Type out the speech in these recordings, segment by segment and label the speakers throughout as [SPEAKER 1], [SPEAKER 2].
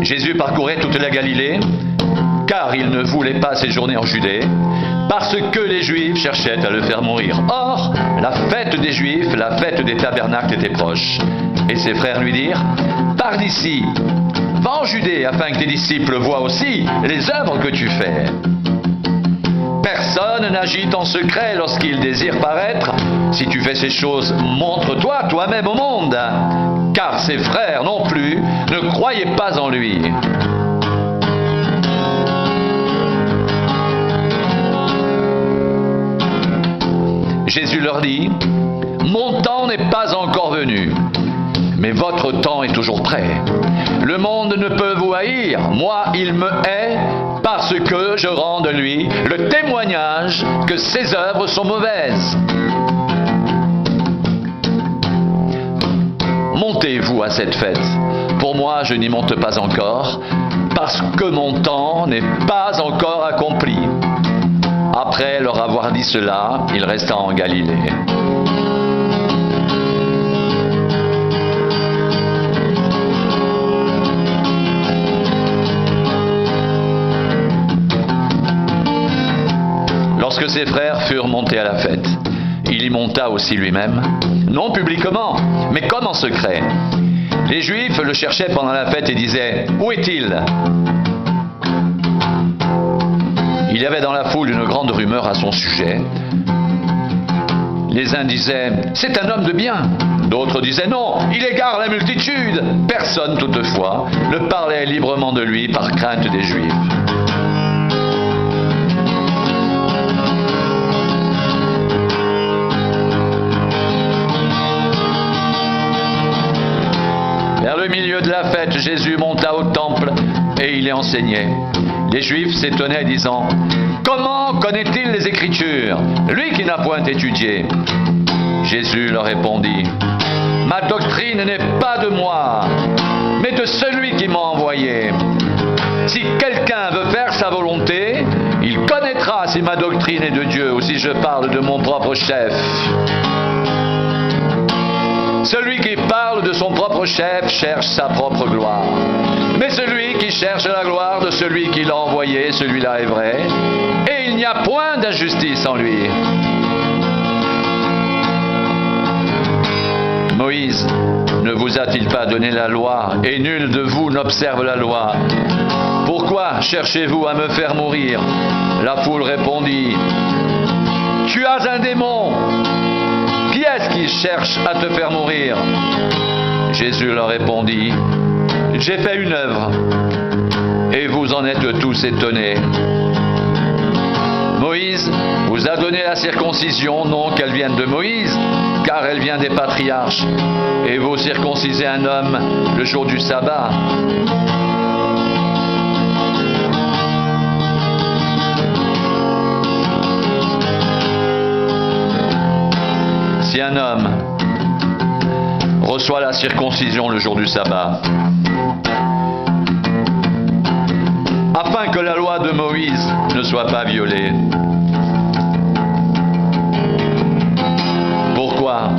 [SPEAKER 1] Jésus parcourait toute la Galilée, car il ne voulait pas séjourner en Judée, parce que les Juifs cherchaient à le faire mourir. Or, la fête des Juifs, la fête des tabernacles était proche. Et ses frères lui dirent, « Pars d'ici, va en Judée, afin que tes disciples voient aussi les œuvres que tu fais. » Personne n'agit en secret lorsqu'il désire paraître. Si tu fais ces choses, montre-toi toi-même au monde. Car ses frères non plus ne croyaient pas en lui. Jésus leur dit, « Mon temps n'est pas encore venu, mais votre temps est toujours prêt. Le monde ne peut vous haïr, moi il me hait, parce que je rends de lui le témoignage que ses œuvres sont mauvaises. Montez-vous à cette fête. Pour moi, je n'y monte pas encore, parce que mon temps n'est pas encore accompli. » Après leur avoir dit cela, il resta en Galilée. Lorsque ses frères furent montés à la fête, il y monta aussi lui-même, non publiquement, mais comme en secret. Les Juifs le cherchaient pendant la fête et disaient « Où est-il » Il y avait dans la foule une grande rumeur à son sujet. Les uns disaient « C'est un homme de bien ». D'autres disaient « Non, il égare la multitude ». Personne, toutefois, ne parlait librement de lui par crainte des Juifs. Vers le milieu de la fête, Jésus monta au temple et il y enseignait. Les Juifs s'étonnaient, disant « Comment connaît-il les Écritures, lui qui n'a point étudié ?» Jésus leur répondit « Ma doctrine n'est pas de moi, mais de celui qui m'a envoyé. Si quelqu'un veut faire sa volonté, il connaîtra si ma doctrine est de Dieu ou si je parle de mon propre chef. Celui qui parle de son propre chef cherche sa propre gloire. Mais celui qui cherche la gloire de celui qui l'a envoyé, celui-là est vrai, et il n'y a point d'injustice en lui. » Moïse ne vous a-t-il pas donné la loi, et nul de vous n'observe la loi? Pourquoi cherchez-vous à me faire mourir? La foule répondit, « Tu as un démon! Qui est-ce qui cherche à te faire mourir ?» Jésus leur répondit, « J'ai fait une œuvre, et vous en êtes tous étonnés. Moïse vous a donné la circoncision, non qu'elle vienne de Moïse, car elle vient des patriarches, et vous circoncisez un homme le jour du sabbat. Si un homme reçoit la circoncision le jour du sabbat, afin que la loi de Moïse ne soit pas violée, pourquoi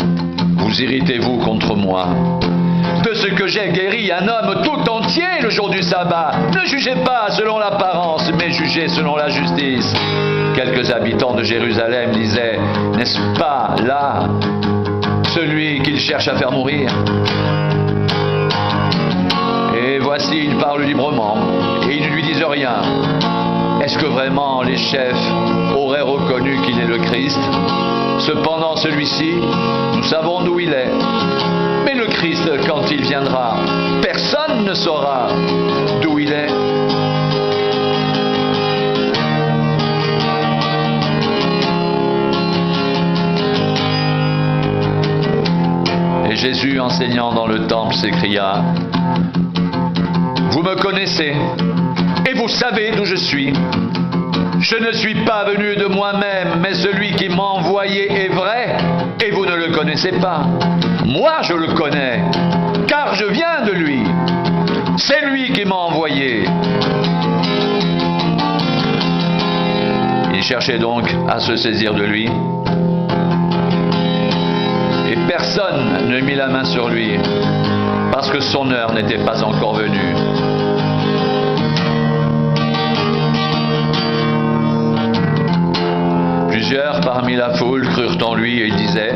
[SPEAKER 1] vous irritez-vous contre moi? De ce que j'ai guéri un homme tout entier le jour du sabbat. Ne jugez pas selon l'apparence, mais jugez selon la justice. Quelques habitants de Jérusalem disaient, n'est-ce pas là celui qu'il cherche à faire mourir? Et voici, il parle librement, et ils ne lui disent rien. Est-ce que vraiment les chefs auraient reconnu qu'il est le Christ? Cependant, celui-ci, nous savons d'où il est. Mais le Christ, quand il viendra, personne ne saura d'où il est. Et Jésus, enseignant dans le temple, s'écria, « Vous me connaissez, et vous savez d'où je suis. Je ne suis pas venu de moi-même, mais celui qui m'a envoyé est vrai, et vous ne le connaissez pas. Moi, je le connais, car je viens de lui. C'est lui qui m'a envoyé. » Il cherchait donc à se saisir de lui. Et personne ne mit la main sur lui, parce que son heure n'était pas encore venue. Plusieurs parmi la foule crurent en lui et ils disaient: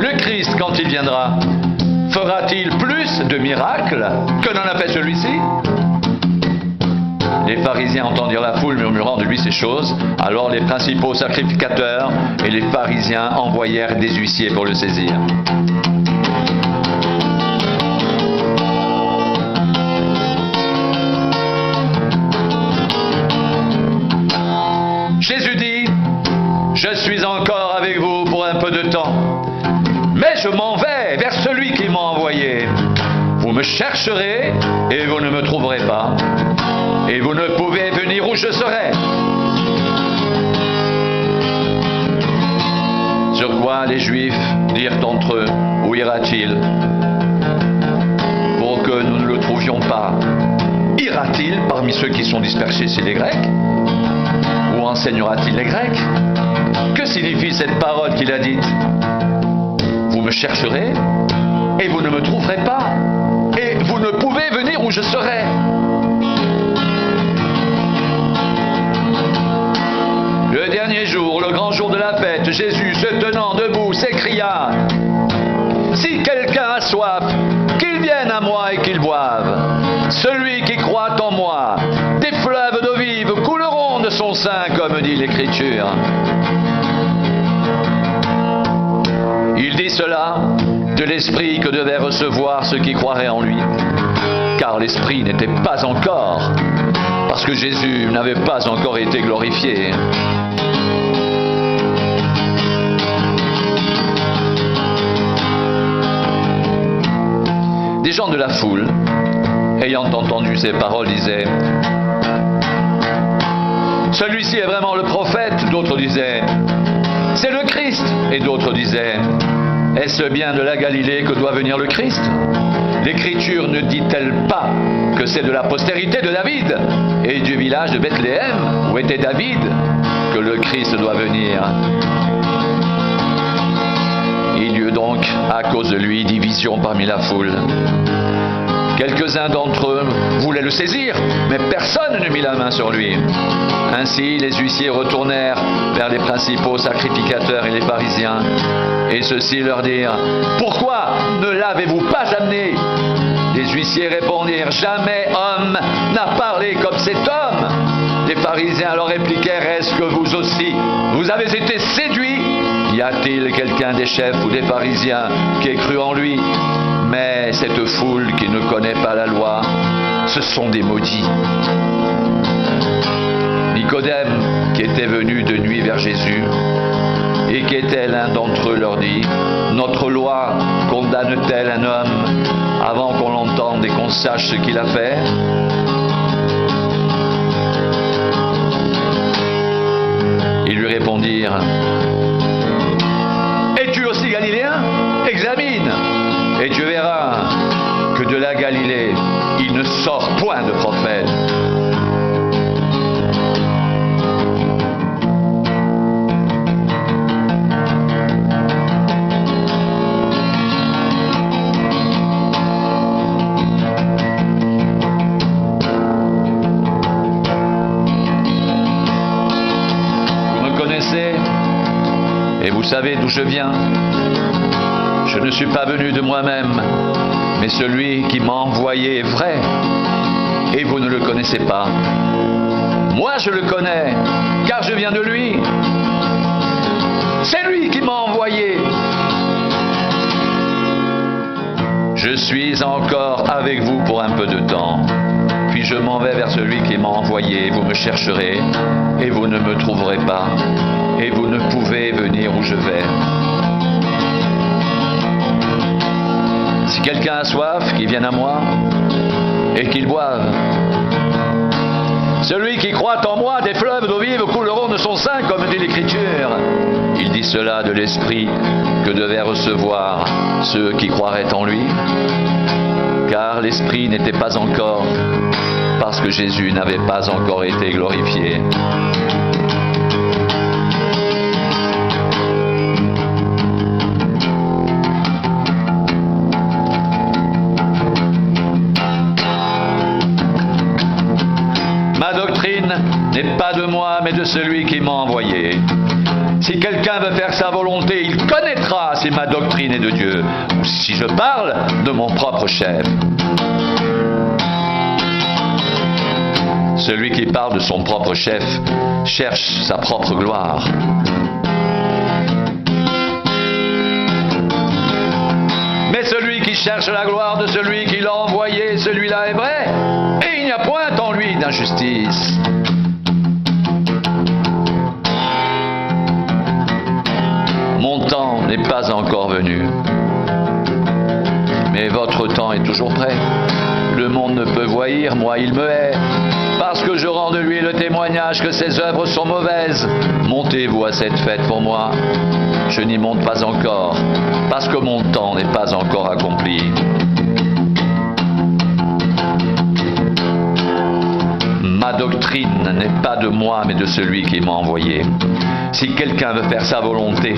[SPEAKER 1] le Christ, quand il viendra, fera-t-il plus de miracles que n'en a fait celui-ci? Les pharisiens entendirent la foule murmurant de lui ces choses. Alors les principaux sacrificateurs et les pharisiens envoyèrent des huissiers pour le saisir. Jésus dit: je suis encore avec vous pour un peu de temps, mais je m'en vais vers celui qui m'a envoyé. Vous me chercherez et vous ne me trouverez pas, et vous ne pouvez venir où je serai. Sur quoi les Juifs dirent entre eux: où ira-t-il pour que nous ne le trouvions pas? Ira-t-il parmi ceux qui sont dispersés chez les Grecs? Ou enseignera-t-il les Grecs? Que signifie cette parole qu'il a dite? Vous me chercherez et vous ne me trouverez pas, et vous ne pouvez venir où je serai. Le dernier jour, le grand jour de la fête, Jésus, se tenant debout, s'écria: si quelqu'un a soif, qu'il vienne à moi et qu'il boive. Celui qui croit en moi, des fleuves d'eau vive couleront de son sein, comme dit l'Écriture. Il dit cela de l'Esprit que devaient recevoir ceux qui croiraient en lui, car l'Esprit n'était pas encore, parce que Jésus n'avait pas encore été glorifié. Des gens de la foule, ayant entendu ces paroles, disaient: celui-ci est vraiment le prophète. D'autres disaient: c'est le Christ. Et d'autres disaient: est-ce bien de la Galilée que doit venir le Christ? L'Écriture ne dit-elle pas que c'est de la postérité de David et du village de Bethléem, où était David, que le Christ doit venir? Il y eut donc, à cause de lui, division parmi la foule. Quelques-uns d'entre eux voulaient le saisir, mais personne ne mit la main sur lui. Ainsi, les huissiers retournèrent vers les principaux sacrificateurs et les pharisiens, et ceux-ci leur dirent: pourquoi ne l'avez-vous pas amené? Les huissiers répondirent: jamais homme n'a parlé comme cet homme. Les pharisiens leur répliquèrent: est-ce que vous aussi, vous avez été séduits? Y a-t-il quelqu'un des chefs ou des pharisiens qui ait cru en lui? Mais cette foule qui ne connaît pas la loi, ce sont des maudits. Nicodème, qui était venu de nuit vers Jésus, et qui était l'un d'entre eux, leur dit: notre loi condamne-t-elle un homme avant qu'on l'entende et qu'on sache ce qu'il a fait? Ils lui répondirent: es-tu aussi galiléen? Examine, et tu verras que de la Galilée, il ne sort point de prophète. Vous me connaissez et vous savez d'où je viens. Je ne suis pas venu de moi-même, mais celui qui m'a envoyé est vrai, et vous ne le connaissez pas. Moi, je le connais, car je viens de lui. C'est lui qui m'a envoyé. Je suis encore avec vous pour un peu de temps, puis je m'en vais vers celui qui m'a envoyé. Vous me chercherez, et vous ne me trouverez pas, et vous ne pouvez venir où je vais. Si quelqu'un a soif, qu'il vienne à moi et qu'il boive. Celui qui croit en moi, des fleuves d'eau vive couleront de son sein, comme dit l'Écriture. Il dit cela de l'Esprit que devaient recevoir ceux qui croiraient en lui, car l'Esprit n'était pas encore, parce que Jésus n'avait pas encore été glorifié. Ma doctrine n'est pas de moi, mais de celui qui m'a envoyé. Si quelqu'un veut faire sa volonté, il connaîtra si ma doctrine est de Dieu, ou si je parle de mon propre chef. Celui qui parle de son propre chef cherche sa propre gloire. Mais celui qui cherche la gloire de celui qui l'a envoyé, celui-là est vrai, et il n'y a point en lui d'injustice. Mon temps n'est pas encore venu, mais votre temps est toujours prêt. Le monde ne peut voyer, moi il me hait, parce que je rends de lui le témoignage que ses œuvres sont mauvaises. Montez-vous à cette fête pour moi. Je n'y monte pas encore, parce que mon temps n'est pas encore accompli. Ma doctrine n'est pas de moi, mais de celui qui m'a envoyé. Si quelqu'un veut faire sa volonté,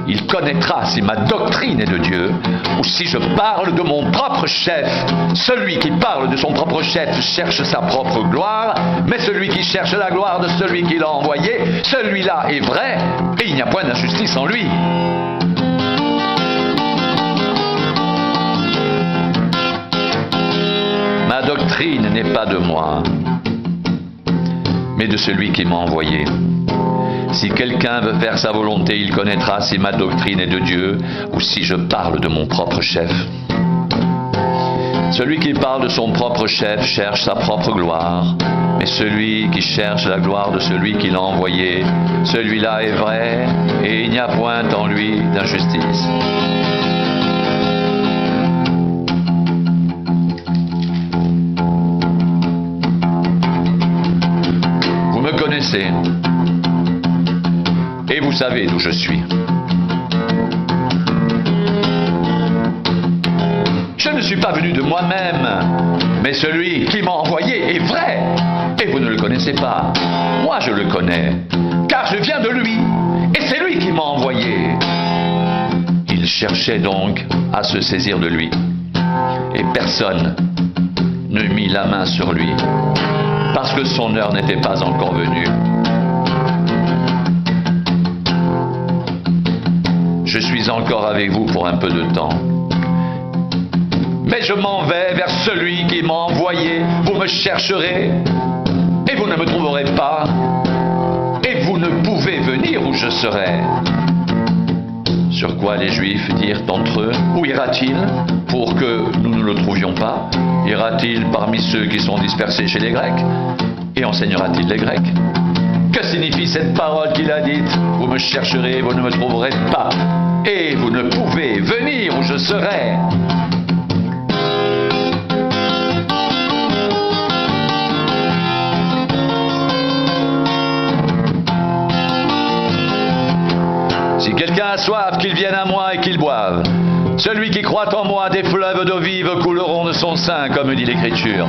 [SPEAKER 1] il connaîtra si ma doctrine est de Dieu, ou si je parle de mon propre chef. Celui qui parle de son propre chef cherche sa propre gloire, mais celui qui cherche la gloire de celui qui l'a envoyé, celui-là est vrai, et il n'y a point d'injustice en lui. Ma doctrine n'est pas de moi, mais de celui qui m'a envoyé. Si quelqu'un veut faire sa volonté, il connaîtra si ma doctrine est de Dieu ou si je parle de mon propre chef. Celui qui parle de son propre chef cherche sa propre gloire, mais celui qui cherche la gloire de celui qui l'a envoyé, celui-là est vrai et il n'y a point en lui d'injustice. Vous me connaissez. Et vous savez d'où je suis. Je ne suis pas venu de moi-même, mais celui qui m'a envoyé est vrai, et vous ne le connaissez pas. Moi je le connais, car je viens de lui, et c'est lui qui m'a envoyé. Il cherchait donc à se saisir de lui, et personne ne mit la main sur lui, parce que son heure n'était pas encore venue. Je suis encore avec vous pour un peu de temps. Mais je m'en vais vers celui qui m'a envoyé. Vous me chercherez et vous ne me trouverez pas. Et vous ne pouvez venir où je serai. Sur quoi les Juifs dirent entre eux, où ira-t-il pour que nous ne le trouvions pas? Ira-t-il parmi ceux qui sont dispersés chez les Grecs? Et enseignera-t-il les Grecs? Que signifie cette parole qu'il a dite? Vous me chercherez, vous ne me trouverez pas, et vous ne pouvez venir où je serai. Si quelqu'un a soif, qu'il vienne à moi et qu'il boive. Celui qui croit en moi, des fleuves d'eau vive couleront de son sein, comme dit l'Écriture.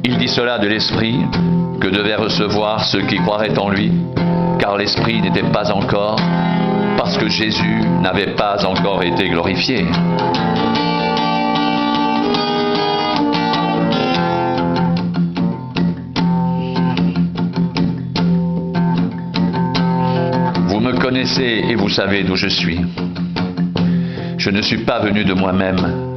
[SPEAKER 1] Il dit cela de l'Esprit que devaient recevoir ceux qui croiraient en lui, car l'Esprit n'était pas encore, parce que Jésus n'avait pas encore été glorifié. Vous me connaissez et vous savez d'où je suis. Je ne suis pas venu de moi-même,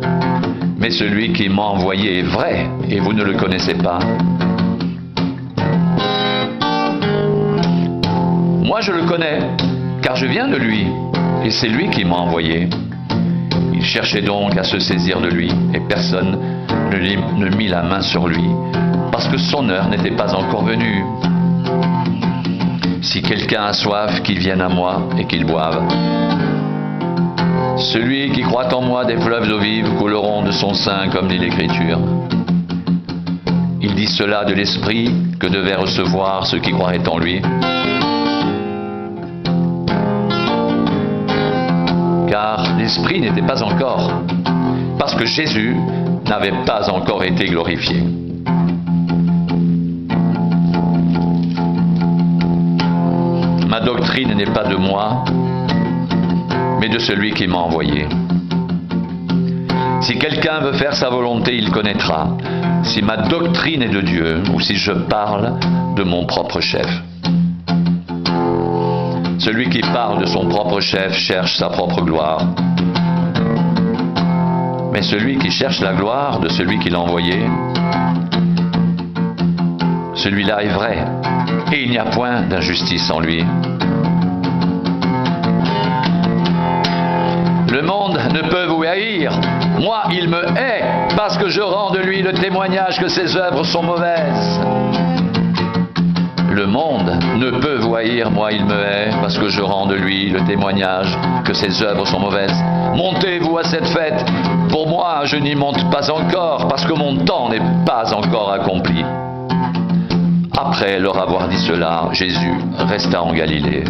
[SPEAKER 1] mais celui qui m'a envoyé est vrai, et vous ne le connaissez pas. Moi je le connais, car je viens de lui, et c'est lui qui m'a envoyé. Il cherchait donc à se saisir de lui, et personne ne mit la main sur lui, parce que son heure n'était pas encore venue. Si quelqu'un a soif, qu'il vienne à moi et qu'il boive. Celui qui croit en moi, des fleuves d'eau vive couleront de son sein, comme dit l'Écriture. Il dit cela de l'Esprit que devaient recevoir ceux qui croiraient en lui. Car l'Esprit n'était pas encore, parce que Jésus n'avait pas encore été glorifié. Ma doctrine n'est pas de moi, mais de celui qui m'a envoyé. Si quelqu'un veut faire sa volonté, il connaîtra si ma doctrine est de Dieu ou si je parle de mon propre chef. Celui qui parle de son propre chef cherche sa propre gloire. Mais celui qui cherche la gloire de celui qui l'a envoyé, celui-là est vrai, et il n'y a point d'injustice en lui. Le monde ne peut vous haïr. Moi, il me hait parce que je rends de lui le témoignage que ses œuvres sont mauvaises. Le monde ne peut vous haïr, moi il me hait, parce que je rends de lui le témoignage que ses œuvres sont mauvaises. Montez-vous à cette fête. Pour moi, je n'y monte pas encore, parce que mon temps n'est pas encore accompli. Après leur avoir dit cela, Jésus resta en Galilée.